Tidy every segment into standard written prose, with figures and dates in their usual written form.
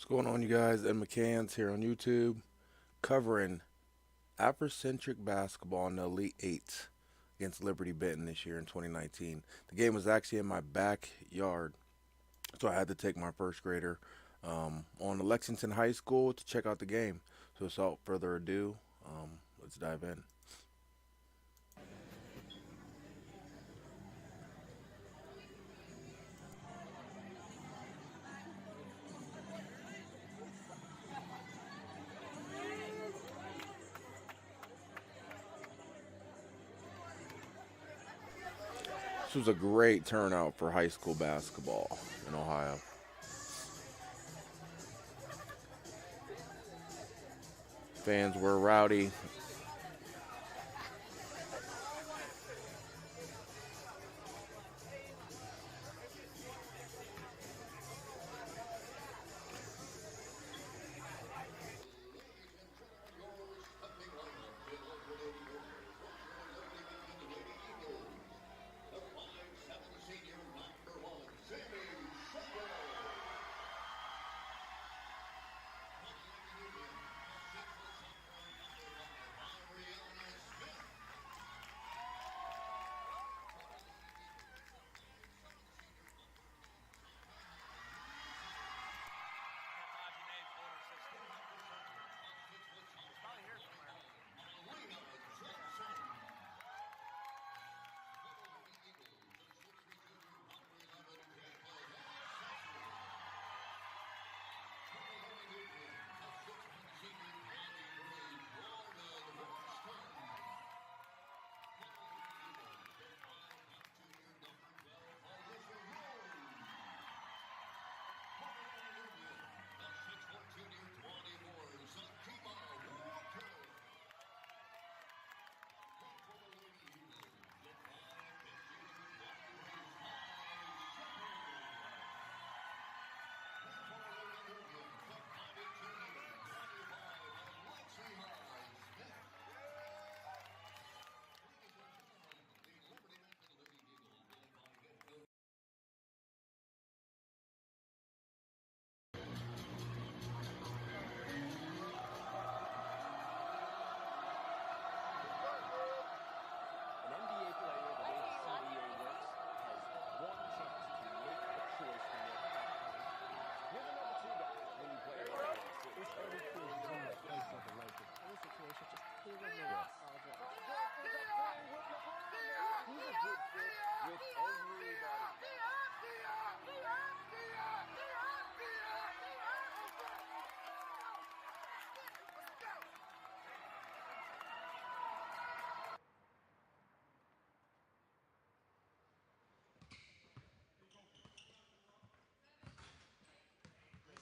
What's going on, you guys? Ed McCann's here on YouTube covering Africentric basketball in the Elite 8 against Liberty Benton this year in 2019. The game was actually in my backyard, so I had to take my first grader on to Lexington High School to check out the game. So without further ado, let's dive in. This was a great turnout for high school basketball in Ohio. Fans were rowdy.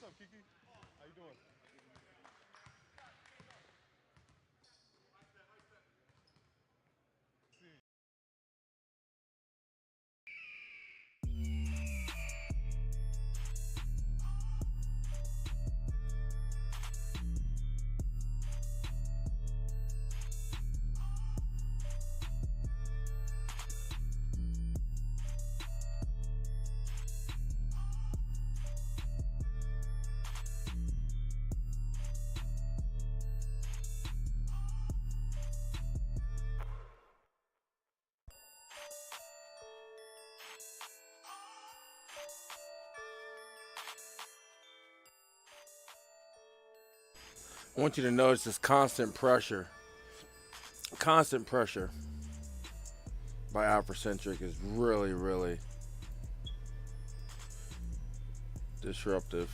What's up, Kiki? How you doing? I want you to notice this constant pressure by Africentric is really, really disruptive.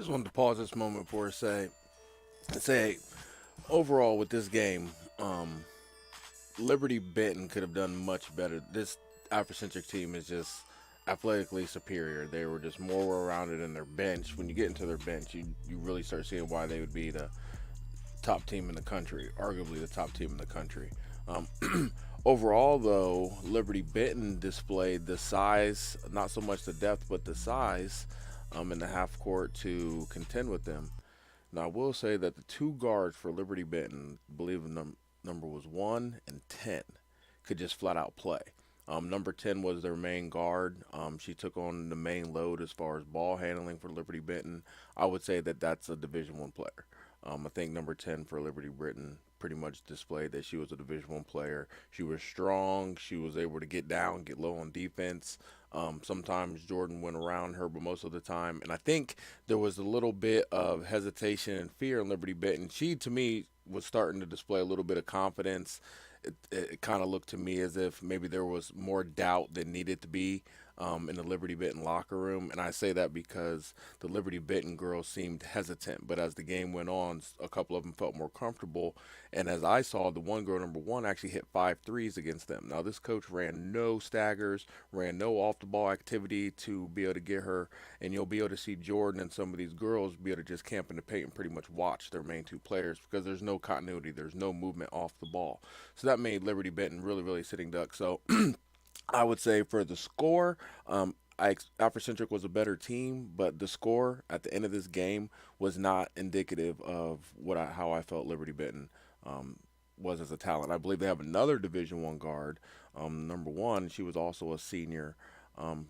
Just wanted to pause this moment for a say overall with this game, Liberty Benton could have done much better. This Africentric team is just athletically superior. They were just more well-rounded in their bench. When you get into their bench, you really start seeing why they would be the top team in the country, arguably the top team in the country. Overall, though, Liberty Benton displayed the size, not so much the depth, but the size in the half court to contend with them. Now, I will say that the two guards for Liberty Benton, I believe the number was 1 and 10, could just flat out play. Number 10 was their main guard. She took on the main load as far as ball handling for Liberty Benton. I would say that that's a Division One player. I think number 10 for Liberty Benton pretty much displayed that she was a Division One player. She was strong. She was able to get down, get low on defense. Sometimes Jordan went around her, but most of the time, and I think there was a little bit of hesitation and fear in Liberty Benton. She, to me, was starting to display a little bit of confidence. It kind of looked to me as if maybe there was more doubt than needed to be in the Liberty Benton locker room. And I say that because the Liberty Benton girls seemed hesitant. But as the game went on, a couple of them felt more comfortable. And as I saw, the one girl, number 1, actually hit 5 threes against them. Now, this coach ran no staggers, ran no off-the-ball activity to be able to get her. And you'll be able to see Jordan and some of these girls be able to just camp in the paint and pretty much watch their main two players because there's no continuity. There's no movement off the ball. So that made Liberty Benton really, really sitting duck. So I would say for the score, Africentric was a better team, but the score at the end of this game was not indicative of how I felt Liberty Benton was as a talent. I believe they have another Division One guard, number 1. She was also a senior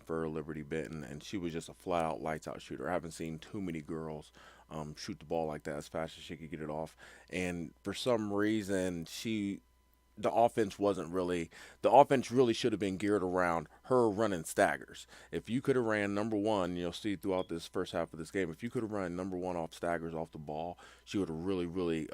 for Liberty Benton, and she was just a flat-out lights-out shooter. I haven't seen too many girls shoot the ball like that as fast as she could get it off, and for some reason the offense really should have been geared around her running staggers. If you could have ran number 1, you'll see throughout this first half of this game, if you could have run number 1 off staggers off the ball, she would have really, really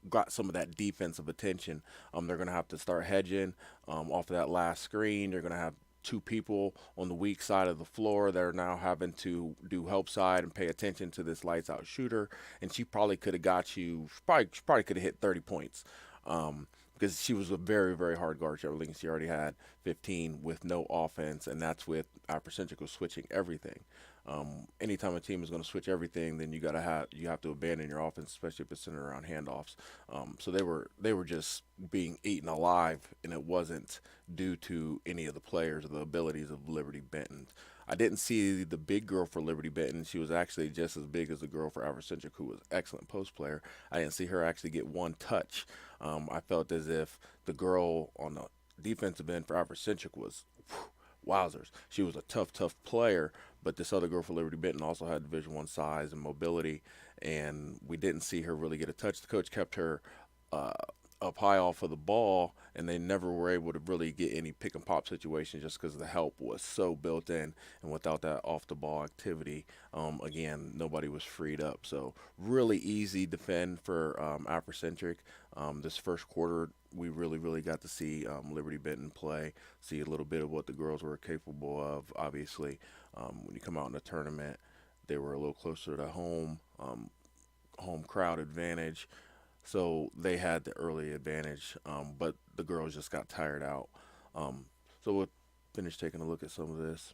got some of that defensive attention. They're going to have to start hedging off of that last screen. They're going to have 2 people on the weak side of the floor that are now having to do help side and pay attention to this lights out shooter. And she probably could have got you, she probably could have hit 30 points. Because she was a very, very hard guard. She already had 15 with no offense, and that's with Africentric was switching everything. Anytime a team is going to switch everything, then you have to abandon your offense, especially if it's centered around handoffs. So they were just being eaten alive, and it wasn't due to any of the players or the abilities of Liberty Benton. I didn't see the big girl for Liberty Benton. She was actually just as big as the girl for Africentric, who was an excellent post player. I didn't see her actually get one touch. I felt as if the girl on the defensive end for Africentric was wowzers. She was a tough player, but this other girl for Liberty Benton also had Division One size and mobility, and we didn't see her really get a touch. The coach kept her up high off of the ball, and they never were able to really get any pick and pop situations just because the help was so built in, and without that off the ball activity, again, nobody was freed up. So really easy defend for Africentric. This first quarter, we really got to see Liberty Benton play, see a little bit of what the girls were capable of. Obviously, when you come out in the tournament, they were a little closer to home crowd advantage. So they had the early advantage, but the girls just got tired out. So we'll finish taking a look at some of this.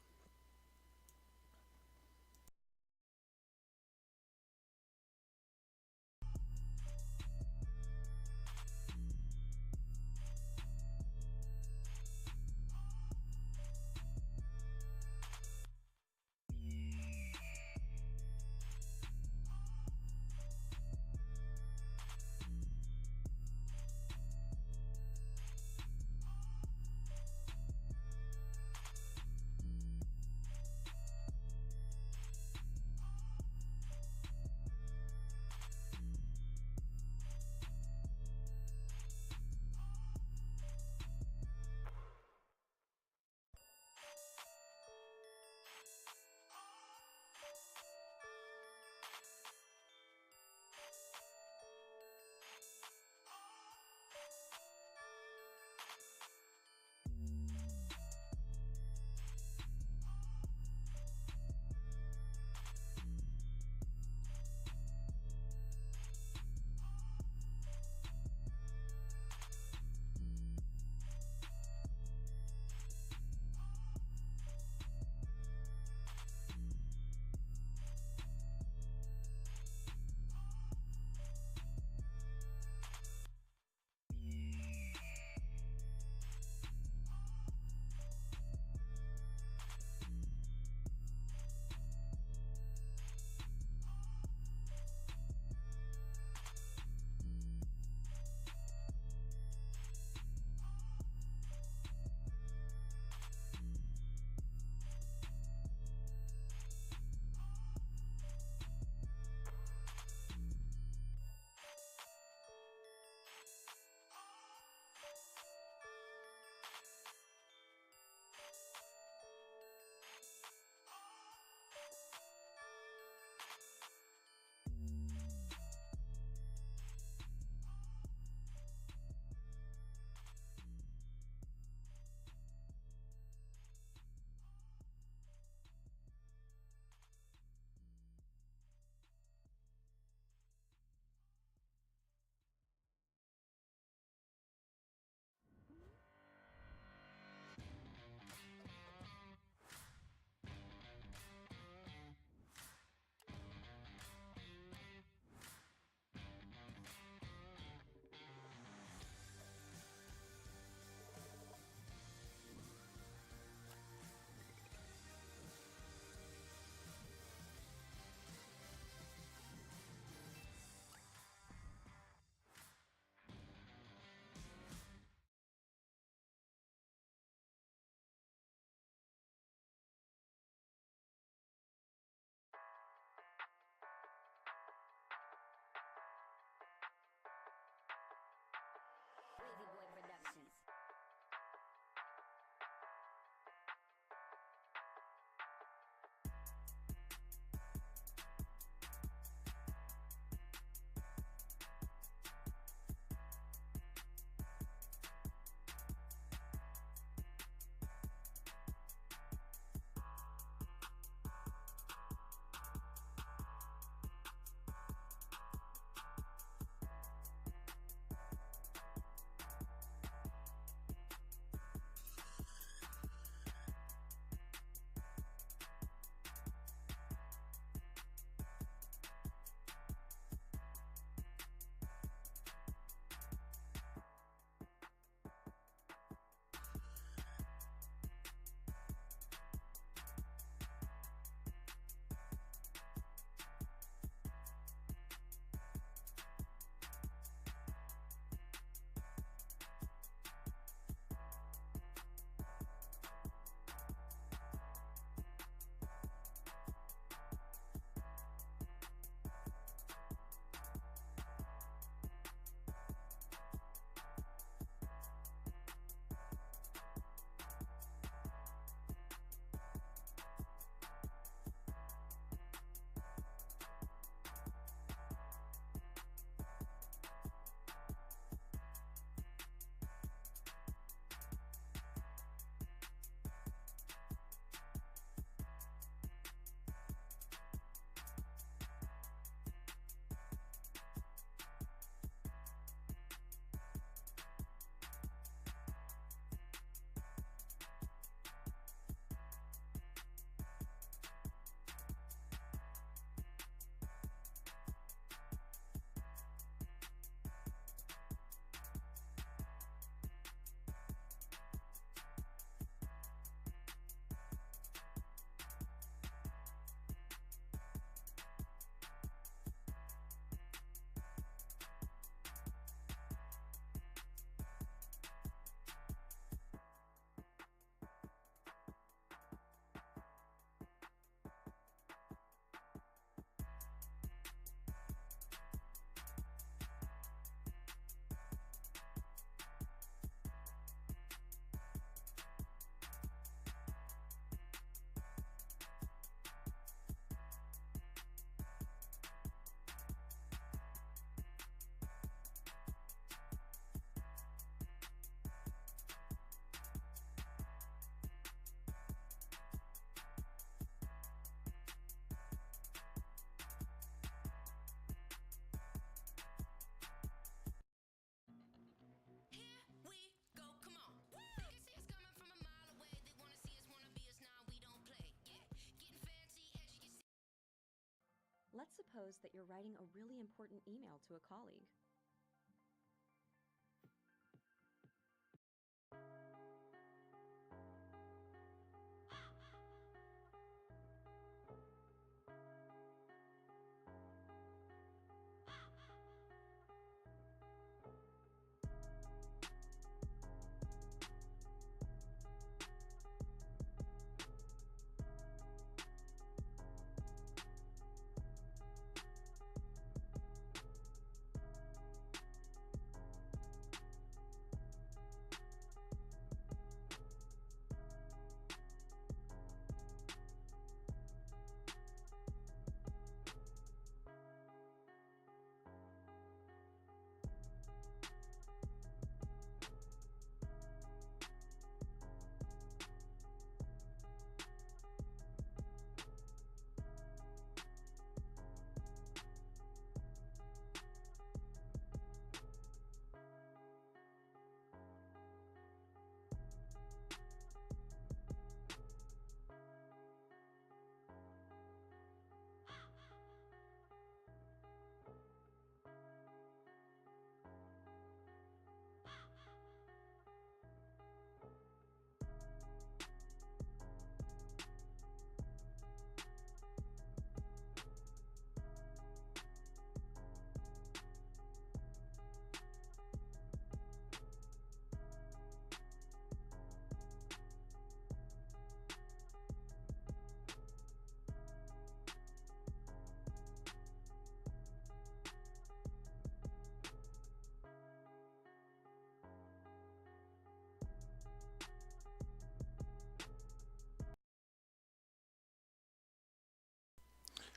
Let's suppose that you're writing a really important email to a colleague.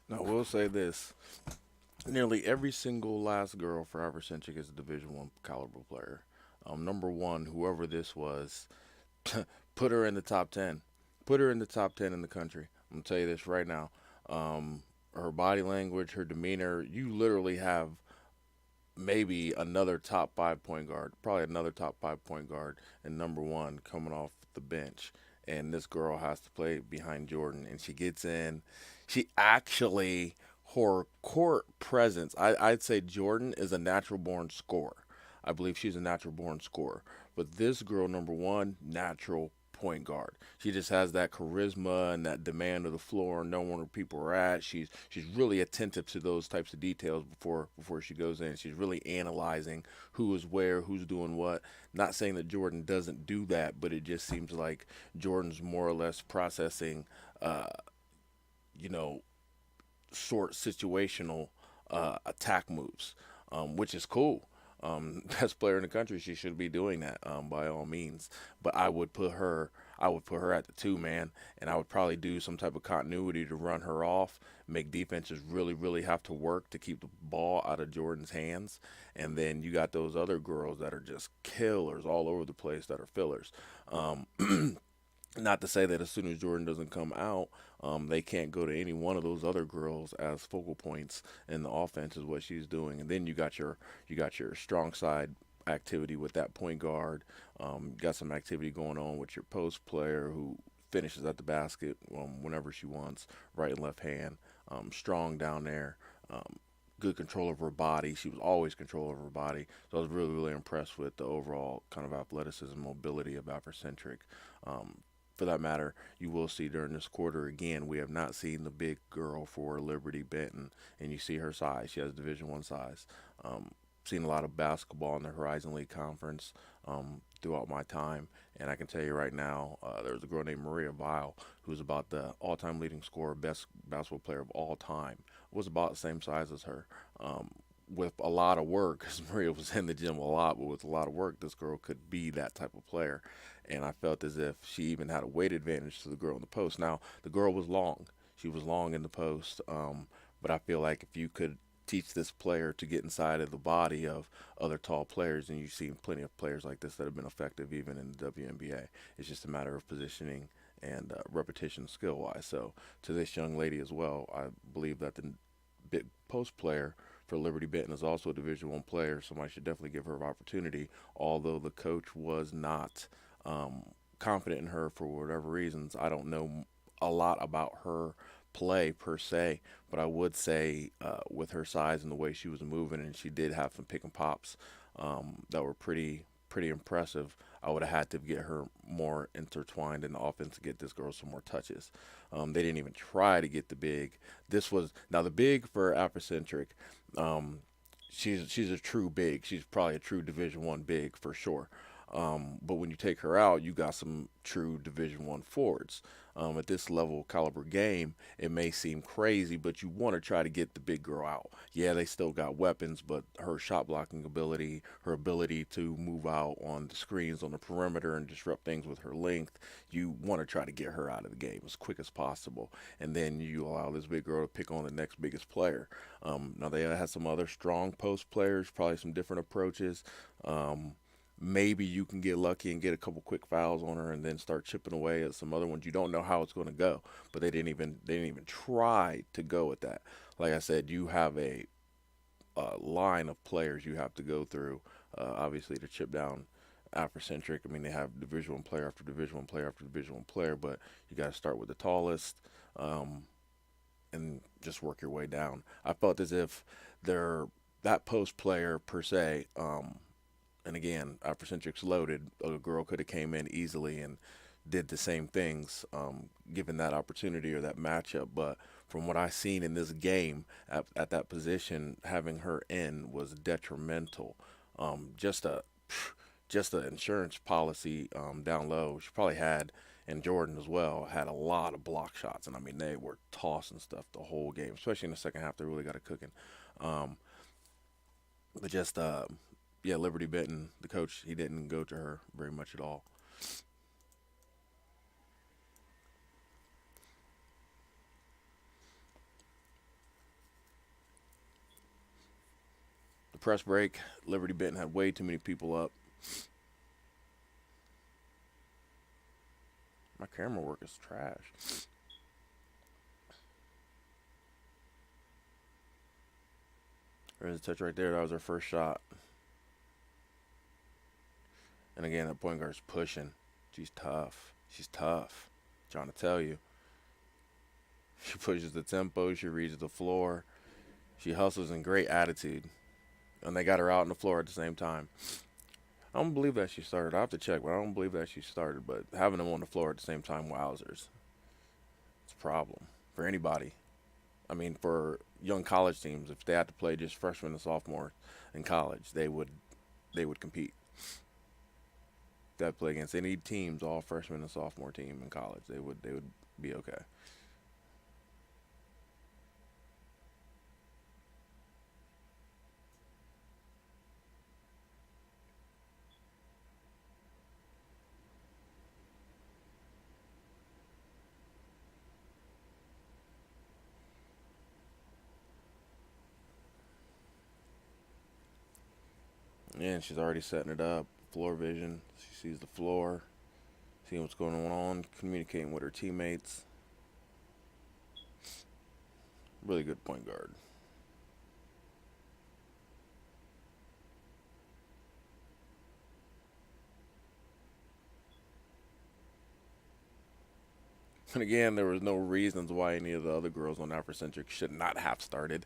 Now, I will say this: nearly every single last girl for Africentric is a Division One caliber player. Number one, whoever this was, put her in the top 10. Put her in the top 10 in the country. I'm gonna tell you this right now. Her body language, her demeanor, you literally have maybe another top five point guard, probably another top five point guard, and number one coming off the bench. And this girl has to play behind Jordan, and she gets in. She actually, her court presence, I'd say Jordan is a natural born scorer. I believe she's a natural born scorer. But this girl, number one, natural point guard. She just has that charisma and that demand of the floor, knowing where people are at. She's really attentive to those types of details before she goes in. She's really analyzing who is where, who's doing what. Not saying that Jordan doesn't do that, but it just seems like Jordan's more or less processing, uh, you know, sort situational attack moves, which is cool. Best player in the country, she should be doing that by all means. But I would put her at the two man, and I would probably do some type of continuity to run her off, make defenses really, really have to work to keep the ball out of Jordan's hands, and then you got those other girls that are just killers all over the place that are fillers. Um, Not to say that as soon as Jordan doesn't come out, they can't go to any one of those other girls as focal points in the offense is what she's doing. And then you got your strong side activity with that point guard. Got some activity going on with your post player who finishes at the basket whenever she wants, right and left hand. Strong down there. Good control of her body. She was always control of her body. So I was really, really impressed with the overall kind of athleticism, mobility of Africentric. Um, for that matter, you will see during this quarter again, we have not seen the big girl for Liberty Benton, and you see her size. She has Division One size. Seen a lot of basketball in the Horizon League Conference throughout my time, and I can tell you right now, there's a girl named Maria Vile who's about the all-time leading scorer, best basketball player of all time. Was about the same size as her. With a lot of work, because Maria was in the gym a lot, but with a lot of work, this girl could be that type of player. And I felt as if she even had a weight advantage to the girl in the post. Now, the girl was long. She was long in the post. But I feel like if you could teach this player to get inside of the body of other tall players, and you've seen plenty of players like this that have been effective even in the WNBA. It's just a matter of positioning and repetition skill wise. So, to this young lady as well, I believe that the big post player for Liberty Benton is also a Division One player. Somebody should definitely give her an opportunity. Although the coach was not confident in her for whatever reasons, I don't know a lot about her play per se, but I would say with her size and the way she was moving, and she did have some pick and pops that were pretty impressive. I would have had to get her more intertwined in the offense to get this girl some more touches. They didn't even try to get the big. This was now the big for Africentric. Um, she's a true big. She's probably a true Division 1 big for sure. But when you take her out, you got some true Division 1 forwards. At this level caliber game, it may seem crazy, but you want to try to get the big girl out. Yeah, they still got weapons, but her shot blocking ability, her ability to move out on the screens on the perimeter and disrupt things with her length, you want to try to get her out of the game as quick as possible. And then you allow this big girl to pick on the next biggest player. Now they had some other strong post players, probably some different approaches. Um, Maybe you can get lucky and get a couple quick fouls on her and then start chipping away at some other ones. You don't know how it's going to go, but they didn't even try to go at that. Like I said, you have a line of players you have to go through, obviously to chip down Africentric. I mean, they have Division 1 player after Division 1 player after Division 1 player, but you got to start with the tallest um, and just work your way down. I felt as if they're that post player per se. And again, Africentric's loaded. A girl could have came in easily and did the same things, given that opportunity or that matchup. But from what I seen in this game at that position, having her in was detrimental. Just a just an insurance policy down low. She probably had, and Jordan as well, had a lot of block shots. And I mean, they were tossing stuff the whole game, especially in the second half. They really got it cooking. Um, but just yeah, Liberty Benton, the coach, he didn't go to her very much at all. The press break, Liberty Benton had way too many people up. My camera work is trash. There's a touch right there. That was her first shot. And again, that point guard's pushing. She's tough. She's tough. Trying to tell you. She pushes the tempo. She reads the floor. She hustles in great attitude. And they got her out on the floor at the same time. I don't believe that she started. I have to check, but I don't believe that she started. But having them on the floor at the same time, wowzers. It's a problem for anybody. I mean, for young college teams, if they had to play just freshmen and sophomores in college, they would compete. If they had to play against any teams, all freshman and sophomore team in college, they would be okay. Yeah, and she's already setting it up. Floor vision. She sees the floor, seeing what's going on, communicating with her teammates. Really good point guard. And again, there was no reasons why any of the other girls on Africentric should not have started.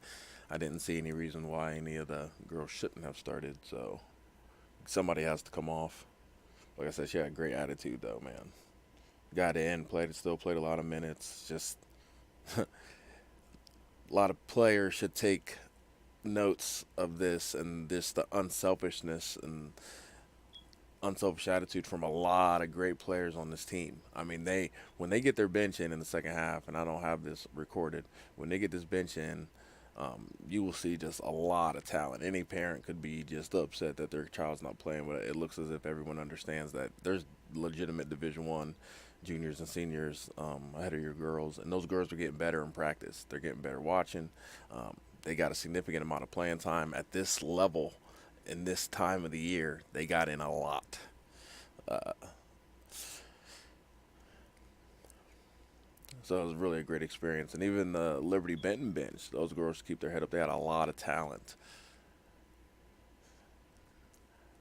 I didn't see any reason why any of the girls shouldn't have started. So somebody has to come off. Like I said, she had a great attitude though, man. Got in, still played a lot of minutes. Just a lot of players should take notes of this and this the unselfishness and unselfish attitude from a lot of great players on this team. I mean, they when they get their bench in the second half, and I don't have this recorded, when they get this bench in, you will see just a lot of talent. Any parent could be just upset that their child's not playing, but it looks as if everyone understands that there's legitimate Division 1 juniors and seniors ahead of your girls, and those girls are getting better in practice. They're getting better watching. They got a significant amount of playing time at this level in this time of the year. They got in a lot. Uh, so it was really a great experience. And even the Liberty Benton bench, those girls keep their head up. They had a lot of talent.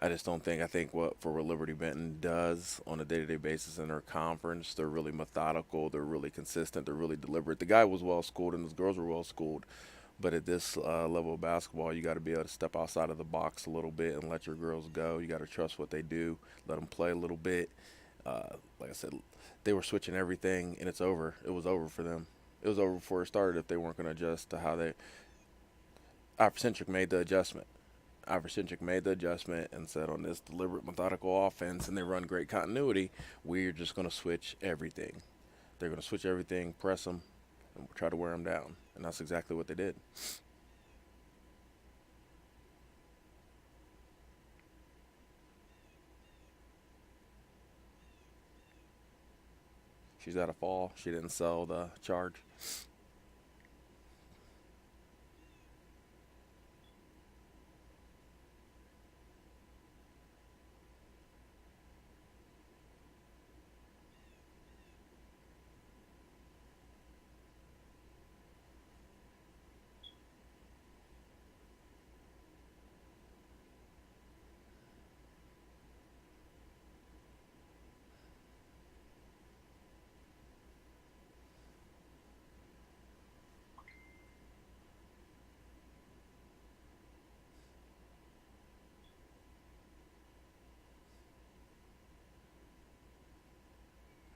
I just don't think. I think what Liberty Benton does on a day-to-day basis in their conference, they're really methodical, they're really consistent, they're really deliberate. The guy was well schooled and his girls were well schooled, but at this level of basketball, you got to be able to step outside of the box a little bit and let your girls go. You got to trust what they do, let them play a little bit. Like I said, they were switching everything, and it's over. It was over for them. It was over before it started if they weren't going to adjust to how they. Africentric made the adjustment. Africentric made the adjustment and said on this deliberate, methodical offense, and they run great continuity, we're just going to switch everything. They're going to switch everything, press them, and try to wear them down. And that's exactly what they did. She's at a fall. She didn't sell the charge.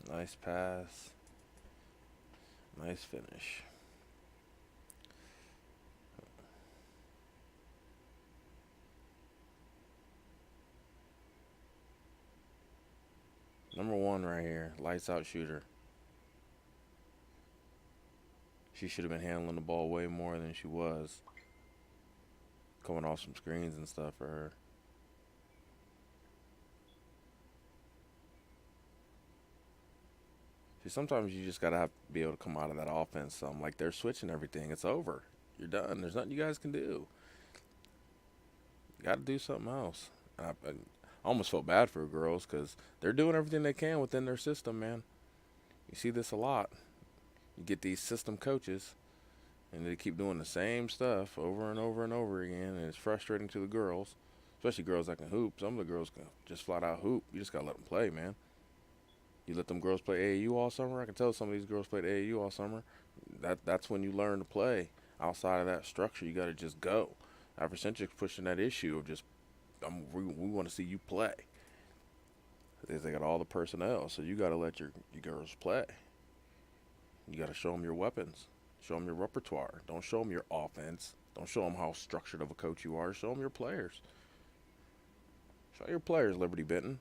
Nice pass. Nice finish. Number one right here. Lights out shooter. She should have been handling the ball way more than she was. Coming off some screens and stuff for her. See, sometimes you just gotta be able to come out of that offense. Like they're switching everything. It's over. You're done. There's nothing you guys can do. You got to do something else. I almost felt bad for girls because they're doing everything they can within their system, man. You see this a lot. You get these system coaches, and they keep doing the same stuff over and over and over again, and it's frustrating to the girls, especially girls that can hoop. Some of the girls can just flat out hoop. You just got to let them play, man. You let them girls play AAU all summer. I can tell some of these girls played AAU all summer. That's when you learn to play. Outside of that structure, you got to just go. Africentric's pushing that issue of just we want to see you play. They got all the personnel, so you got to let your girls play. You got to show them your weapons. Show them your repertoire. Don't show them your offense. Don't show them how structured of a coach you are. Show them your players. Show your players, Liberty Benton.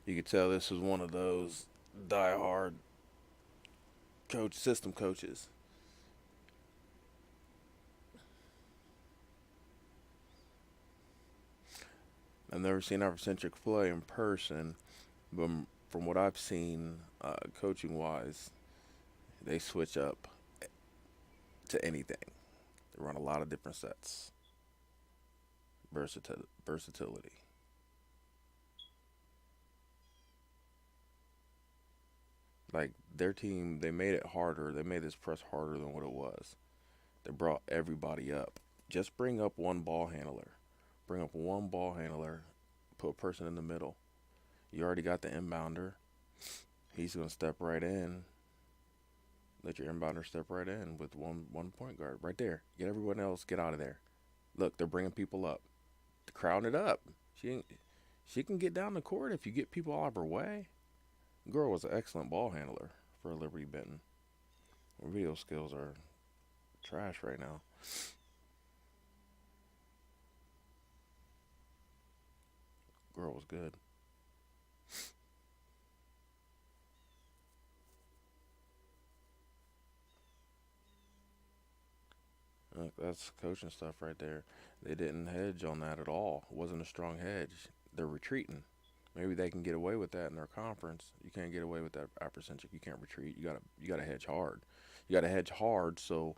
You could tell this was one of those die-hard system coaches. I've never seen Africentric play in person, but from what I've seen, coaching-wise, they switch up to anything. They run a lot of different sets. Versatility. Like their team, they made it harder. They made this press harder than what it was. They brought everybody up. Just bring up one ball handler. Bring up one ball handler. Put a person in the middle. You already got the inbounder. He's going to step right in. Let your inbounder step right in with one point guard right there. Get everyone else. Get out of there. Look, they're bringing people up. They're crowding it up. She can get down the court if you get people out of her way. Girl was an excellent ball handler for Liberty Benton. Her video skills are trash right now. Girl was good. Look, that's coaching stuff right there. They didn't hedge on that at all. It wasn't a strong hedge. They're retreating. Maybe they can get away with that in their conference. You can't get away with that Africentric. You can't retreat. You gotta hedge hard. You gotta hedge hard so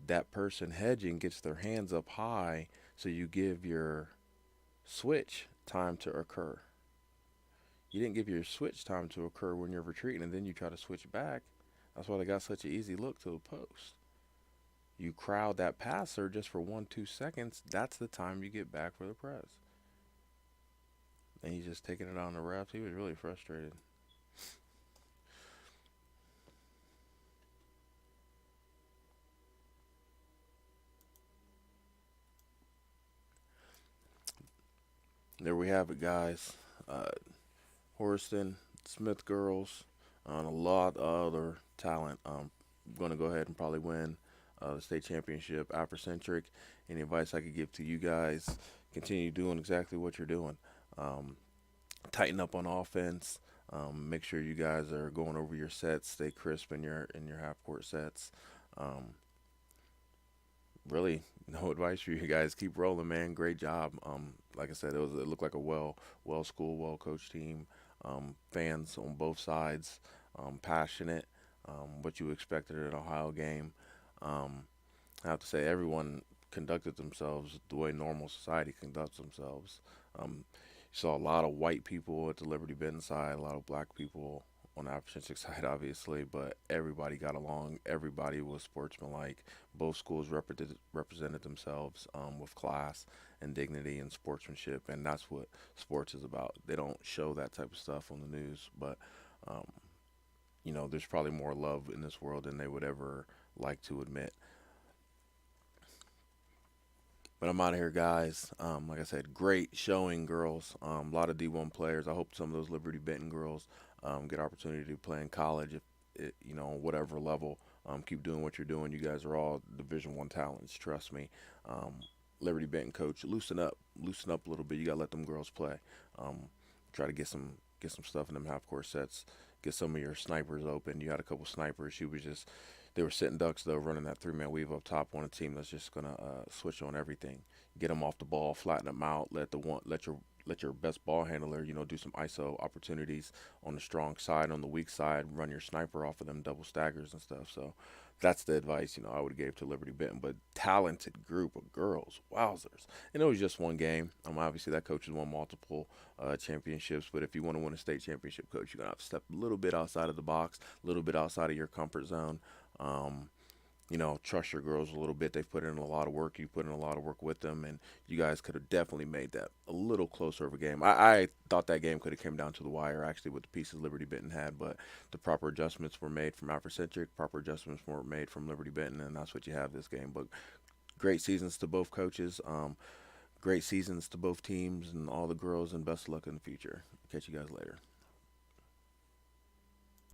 that person hedging gets their hands up high, so you give your switch time to occur. You didn't give your switch time to occur when you're retreating, and then you try to switch back. That's why they got such an easy look to the post. You crowd that passer just for 1, 2 seconds. That's the time you get back for the press. And he's just taking it on the refs. He was really frustrated. There we have it, guys. Horston, Smith girls, and a lot of other talent. Going to go ahead and probably win the state championship. Africentric. Any advice I could give to you guys? Continue doing exactly what you're doing. Um, Tighten up on offense. Make sure you guys are going over your sets. Stay crisp in your half court sets. Um, Really, no advice for you guys. Keep rolling, man. Great job. Like I said, it looked like a well schooled, well coached team. Fans on both sides, passionate. What you expected in an Ohio game. Um, I have to say, everyone conducted themselves the way normal society conducts themselves. You saw a lot of white people at the Liberty Benton side, a lot of black people on the Africentric side, obviously, but everybody got along. Everybody was sportsmanlike. Both schools represented themselves with class and dignity and sportsmanship, and that's what sports is about. They don't show that type of stuff on the news, but um, there's probably more love in this world than they would ever like to admit. But I'm out of here, guys. Like I said, great showing, girls. A lot of D1 players. I hope some of those Liberty Benton girls get opportunity to play in college, if whatever level. Keep doing what you're doing. You guys are all Division 1 talents. Trust me. Um, Liberty Benton coach, loosen up a little bit. You gotta let them girls play. Um, Try to get some stuff in them half court sets. Get some of your snipers open. You had a couple snipers. They were sitting ducks though, running that 3-man weave up top on a team that's just gonna switch on everything. Get them off the ball, flatten them out. Let your best ball handler, do some ISO opportunities on the strong side, on the weak side. Run your sniper off of them double staggers and stuff. So that's the advice I would give to Liberty Benton. But talented group of girls, wowzers! And it was just one game. Obviously that coach has won multiple championships. But if you want to win a state championship, coach, you're gonna have to step a little bit outside of the box, a little bit outside of your comfort zone. Um, Trust your girls a little bit. They've put in a lot of work. You put in a lot of work with them, and you guys could have definitely made that a little closer of a game. I thought that game could have came down to the wire, actually, with the pieces Liberty Benton had, but the proper adjustments were made from Africentric, proper adjustments were made from Liberty Benton, and that's what you have this game. But great seasons to both coaches. Great seasons to both teams and all the girls, and best of luck in the future. Catch you guys later.